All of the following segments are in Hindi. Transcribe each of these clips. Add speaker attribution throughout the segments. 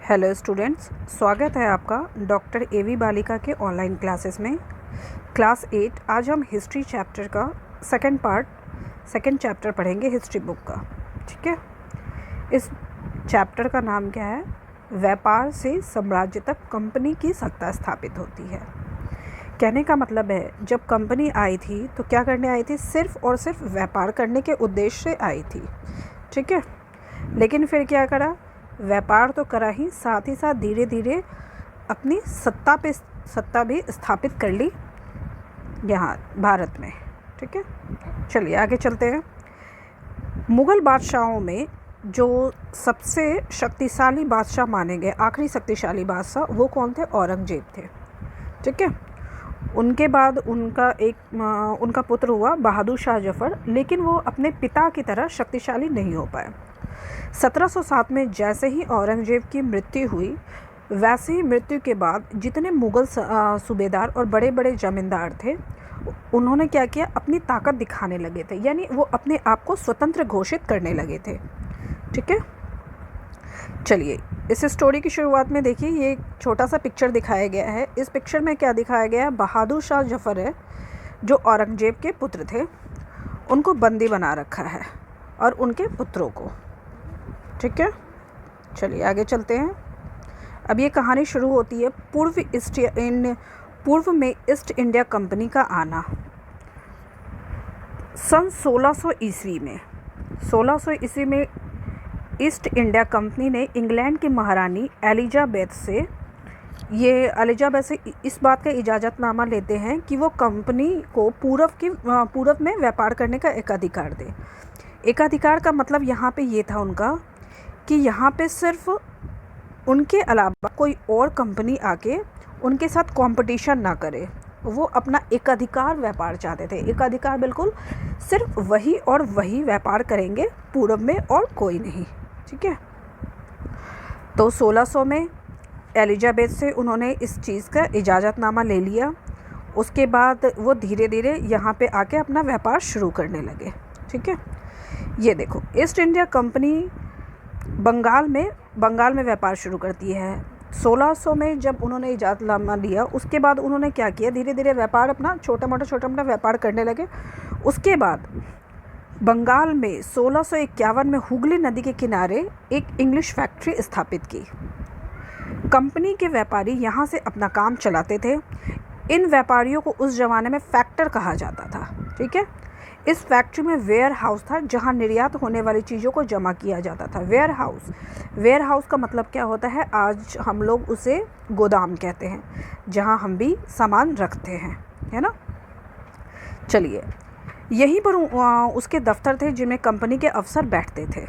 Speaker 1: हेलो स्टूडेंट्स, स्वागत है आपका डॉक्टर एवी बालिका के ऑनलाइन क्लासेस में। क्लास 8 आज हम हिस्ट्री चैप्टर का सेकंड चैप्टर पढ़ेंगे, हिस्ट्री बुक का। ठीक है, इस चैप्टर का नाम क्या है? व्यापार से साम्राज्य तक कंपनी की सत्ता स्थापित होती है। कहने का मतलब है, जब कंपनी आई थी तो क्या करने आई थी? सिर्फ और सिर्फ व्यापार करने के उद्देश्य से आई थी। ठीक है, लेकिन फिर क्या करा? व्यापार तो करा ही, साथ धीरे धीरे अपनी सत्ता भी स्थापित कर ली यहाँ भारत में। ठीक है, चलिए आगे चलते हैं। मुग़ल बादशाहों में जो सबसे शक्तिशाली बादशाह माने गए, आखिरी शक्तिशाली बादशाह, वो कौन थे? औरंगजेब थे। ठीक है, उनके बाद उनका पुत्र हुआ बहादुर शाह जफ़र, लेकिन वो अपने पिता की तरह शक्तिशाली नहीं हो पाए। 1707 में जैसे ही औरंगजेब की मृत्यु हुई, वैसे ही मृत्यु के बाद जितने मुग़ल सूबेदार और बड़े बड़े जमींदार थे, उन्होंने क्या किया? अपनी ताकत दिखाने लगे थे, यानी वो अपने आप को स्वतंत्र घोषित करने लगे थे। ठीक है, चलिए इस स्टोरी की शुरुआत में देखिए, ये एक छोटा सा पिक्चर दिखाया गया है। इस पिक्चर में क्या दिखाया गया है? बहादुर शाह जफ़र है, जो औरंगजेब के पुत्र थे, उनको बंदी बना रखा है, और उनके पुत्रों को। ठीक है, चलिए आगे चलते हैं। अब ये कहानी शुरू होती है पूर्व में ईस्ट इंडिया कंपनी का आना। सन 1600 ईस्वी में ईस्ट इंडिया कंपनी ने इंग्लैंड की महारानी एलिजाबेथ से इस बात का इजाज़तनामा लेते हैं कि वो कंपनी को पूर्व में व्यापार करने का एकाधिकार दे। एकाधिकार का मतलब यहाँ पे ये था उनका कि यहाँ पे सिर्फ उनके अलावा कोई और कंपनी आके उनके साथ कंपटीशन ना करे। वो अपना एकाधिकार व्यापार चाहते थे। एकाधिकार बिल्कुल सिर्फ वही और वही व्यापार करेंगे पूर्व में, और कोई नहीं। ठीक है, तो 1600 में एलिजाबेथ से उन्होंने इस चीज़ का इजाज़तनामा ले लिया। उसके बाद वो धीरे धीरे यहाँ पे आके अपना व्यापार शुरू करने लगे। ठीक है, ये देखो, ईस्ट इंडिया कंपनी बंगाल में व्यापार शुरू करती है। 1600 में जब उन्होंने इजाज़तनामा लिया, उसके बाद उन्होंने क्या किया? धीरे धीरे व्यापार अपना छोटा मोटा व्यापार करने लगे। उसके बाद बंगाल में 1651 में हुगली नदी के किनारे एक इंग्लिश फैक्ट्री स्थापित की। कंपनी के व्यापारी यहाँ से अपना काम चलाते थे। इन व्यापारियों को उस ज़माने में फैक्टर कहा जाता था। ठीक है, इस फैक्ट्री में वेयर हाउस था, जहाँ निर्यात होने वाली चीज़ों को जमा किया जाता था। वेयर हाउस का मतलब क्या होता है? आज हम लोग उसे गोदाम कहते हैं, जहाँ हम भी सामान रखते हैं, है ना। चलिए, यहीं पर उसके दफ्तर थे, जिनमें कंपनी के अफसर बैठते थे।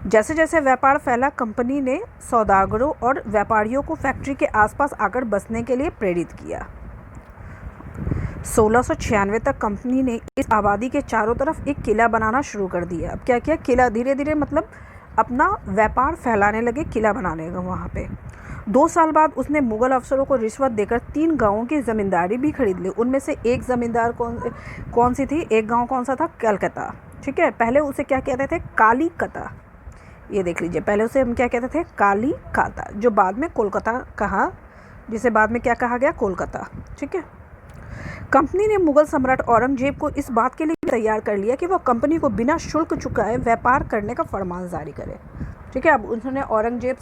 Speaker 1: जैसे जैसे व्यापार फैला, कंपनी ने सौदागरों और व्यापारियों को फैक्ट्री के आसपास आकर बसने के लिए प्रेरित किया। 1696 तक कंपनी ने इस आबादी के चारों तरफ एक किला बनाना शुरू कर दिया। अब क्या किया? किला धीरे धीरे मतलब अपना व्यापार फैलाने लगे, किला बनाने का वहाँ पे। 2 साल बाद उसने मुग़ल अफसरों को रिश्वत देकर 3 गाँवों की ज़मींदारी भी खरीद ली। उनमें से एक ज़मींदार कौन सी थी? एक गाँव कौन सा था? कलकत्ता। ठीक है, पहले उसे क्या कहते थे? कालीकता। ये देख लीजिए, पहले उसे हम क्या कहते थे? कालीकता, जो बाद में कोलकाता कहा, जिसे बाद में क्या कहा गया? कोलकाता। ठीक है, कंपनी ने मुग़ल सम्राट औरंगजेब को इस बात के लिए तैयार कर लिया कि वह कंपनी को बिना शुल्क चुकाए व्यापार करने का फरमान जारी करे। ठीक है, अब उन्होंने औरंगजेब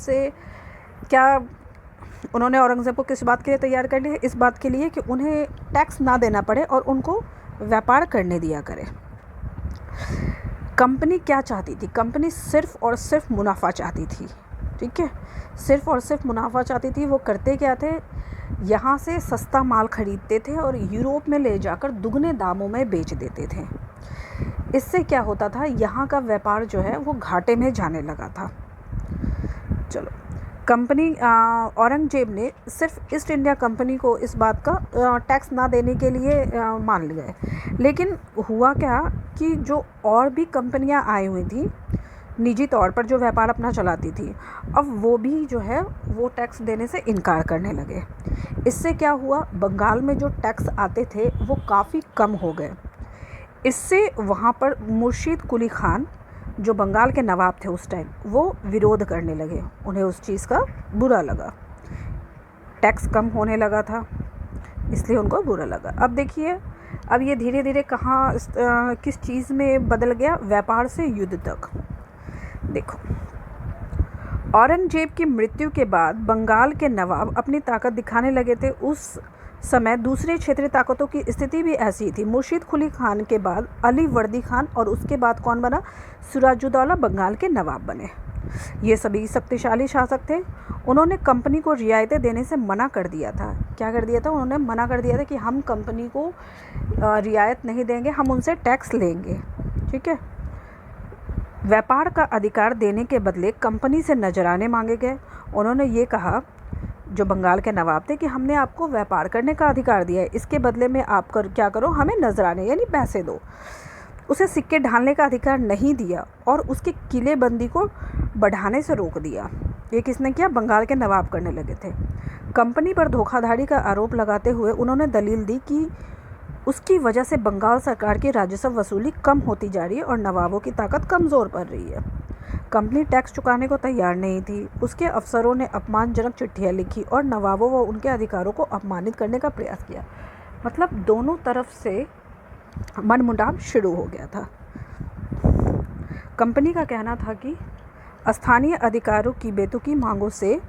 Speaker 1: को किस बात के लिए तैयार कर लिया? इस बात के लिए कि उन्हें टैक्स ना देना पड़े और उनको व्यापार करने दिया करे। कंपनी क्या चाहती थी? कंपनी सिर्फ और सिर्फ मुनाफा चाहती थी। ठीक है, सिर्फ और सिर्फ मुनाफा चाहती थी। वो करते क्या थे? यहाँ से सस्ता माल खरीदते थे और यूरोप में ले जाकर दुगने दामों में बेच देते थे। इससे क्या होता था? यहाँ का व्यापार जो है वो घाटे में जाने लगा था। चलो, औरंगजेब ने सिर्फ ईस्ट इंडिया कंपनी को इस बात का टैक्स ना देने के लिए मान लिया। लेकिन हुआ क्या कि जो और भी कंपनियाँ आई हुई थी निजी तौर पर, जो व्यापार अपना चलाती थी, अब वो भी जो है वो टैक्स देने से इनकार करने लगे। इससे क्या हुआ? बंगाल में जो टैक्स आते थे वो काफ़ी कम हो गए। इससे वहाँ पर मुर्शीद कुली खान जो बंगाल के नवाब थे उस टाइम, वो विरोध करने लगे। उन्हें उस चीज़ का बुरा लगा। टैक्स कम होने लगा था, इसलिए उनको बुरा लगा। अब देखिए, अब ये धीरे धीरे कहाँ किस चीज़ में बदल गया, व्यापार से युद्ध तक। देखो, औरंगजेब की मृत्यु के बाद बंगाल के नवाब अपनी ताकत दिखाने लगे थे। उस समय दूसरे क्षेत्रीय ताकतों की स्थिति भी ऐसी थी। मुर्शीद कुली खान के बाद अली वर्दी खान और उसके बाद कौन बना, सिराजुद्दौला बंगाल के नवाब बने। ये सभी शक्तिशाली शासक थे। उन्होंने कंपनी को रियायतें देने से मना कर दिया था। क्या कर दिया था? उन्होंने मना कर दिया था कि हम कंपनी को रियायत नहीं देंगे, हम उनसे टैक्स लेंगे। ठीक है। व्यापार का अधिकार देने के बदले कंपनी से नजराने मांगे गए। उन्होंने ये कहा, जो बंगाल के नवाब थे, कि हमने आपको व्यापार करने का अधिकार दिया है, इसके बदले में आप क्या करो, हमें नजराने यानी पैसे दो। उसे सिक्के ढालने का अधिकार नहीं दिया और उसकी किलेबंदी को बढ़ाने से रोक दिया। ये किसने किया? बंगाल के नवाब करने लगे थे। कंपनी पर धोखाधड़ी का आरोप लगाते हुए उन्होंने दलील दी कि उसकी वजह से बंगाल सरकार की राजस्व वसूली कम होती जा रही है और नवाबों की ताकत कमज़ोर पड़ रही है। कंपनी टैक्स चुकाने को तैयार नहीं थी। उसके अफसरों ने अपमानजनक चिट्ठियाँ लिखी और नवाबों व उनके अधिकारों को अपमानित करने का प्रयास किया। मतलब दोनों तरफ से मनमुटाव शुरू हो गया था। कंपनी का कहना था कि स्थानीय अधिकारों की बेतुकी मांगों से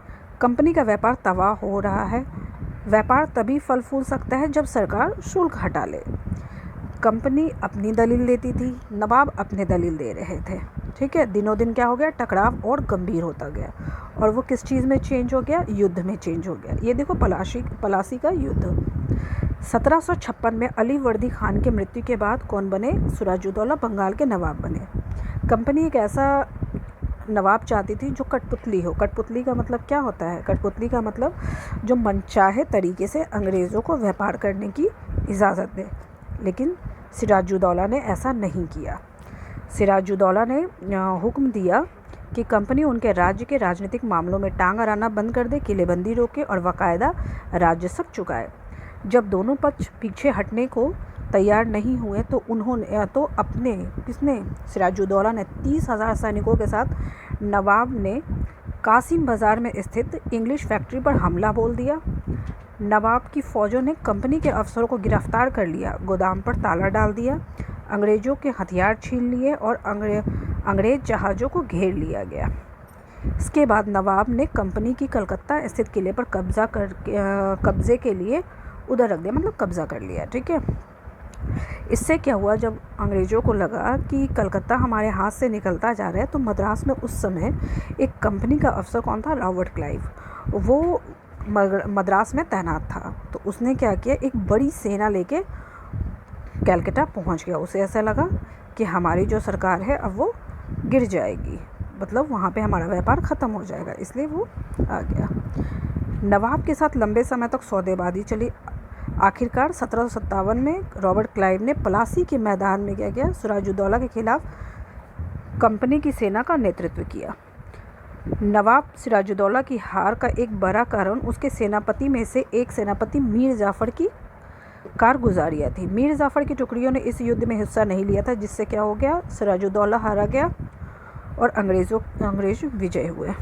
Speaker 1: कंपनी का व्यापार तबाह हो रहा है। व्यापार तभी फल फूल सकता है जब सरकार शुल्क हटा ले। कंपनी अपनी दलील देती थी, नवाब अपने दलील दे रहे थे। ठीक है। दिनों दिन क्या हो गया, टकराव और गंभीर होता गया। और वो किस चीज़ में चेंज हो गया? युद्ध में चेंज हो गया। ये देखो, पलासी का युद्ध। 1756 में अली वर्दी खान की मृत्यु के बाद कौन बने? सिराजुद्दौला बंगाल के नवाब बने। कंपनी एक ऐसा नवाब चाहती थी जो कठपुतली हो। कठपुतली का मतलब क्या होता है? कठपुतली का मतलब जो मनचाहे तरीके से अंग्रेज़ों को व्यापार करने की इजाज़त दे। लेकिन सिराजुद्दौला ने ऐसा नहीं किया। सिराजुद्दौला ने हुक्म दिया कि कंपनी उनके राज्य के राजनीतिक मामलों में टांग अड़ाना बंद कर दे, किलेबंदी रोके और बाकायदा राजस्व चुकाए। जब दोनों पक्ष पीछे हटने को तैयार नहीं हुए तो किसने? सिराजुद्दौला ने 30,000 सैनिकों के साथ नवाब ने कासिम बाज़ार में स्थित इंग्लिश फैक्ट्री पर हमला बोल दिया। नवाब की फ़ौजों ने कंपनी के अफसरों को गिरफ्तार कर लिया, गोदाम पर ताला डाल दिया, अंग्रेज़ों के हथियार छीन लिए और अंग्रेज़ जहाज़ों को घेर लिया गया। इसके बाद नवाब ने कंपनी की कलकत्ता स्थित किले पर कब्ज़े के लिए उधर रख दिया, मतलब कब्ज़ा कर लिया। ठीक है। इससे क्या हुआ, जब अंग्रेज़ों को लगा कि कलकत्ता हमारे हाथ से निकलता जा रहा है, तो मद्रास में उस समय एक कंपनी का अफसर कौन था? Robert Clive. वो मद्रास में तैनात था। तो उसने क्या किया, एक बड़ी सेना लेके कलकत्ता पहुंच गया। उसे ऐसा लगा कि हमारी जो सरकार है अब वो गिर जाएगी, मतलब वहाँ पे हमारा व्यापार ख़त्म हो जाएगा, इसलिए वो आ गया। नवाब के साथ लंबे समय तक सौदेबाजी चली। आखिरकार 1757 में रॉबर्ट क्लाइव ने पलासी के मैदान में क्या किया? सिराजुद्दौला के खिलाफ कंपनी की सेना का नेतृत्व किया। नवाब सिराजुद्दौला की हार का एक बड़ा कारण उसके सेनापति में से एक सेनापति मीर जाफ़र की कारगुजारियाँ थी। मीर जाफ़र की टुकड़ियों ने इस युद्ध में हिस्सा नहीं लिया था, जिससे क्या हो गया? सिराजुद्दौला हारा गया और अंग्रेज़ विजय हुए।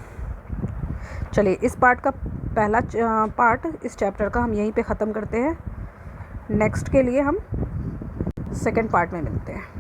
Speaker 1: चलिए, इस पार्ट का पहला पार्ट इस चैप्टर का हम यहीं पे ख़त्म करते हैं। नेक्स्ट के लिए हम सेकंड पार्ट में मिलते हैं।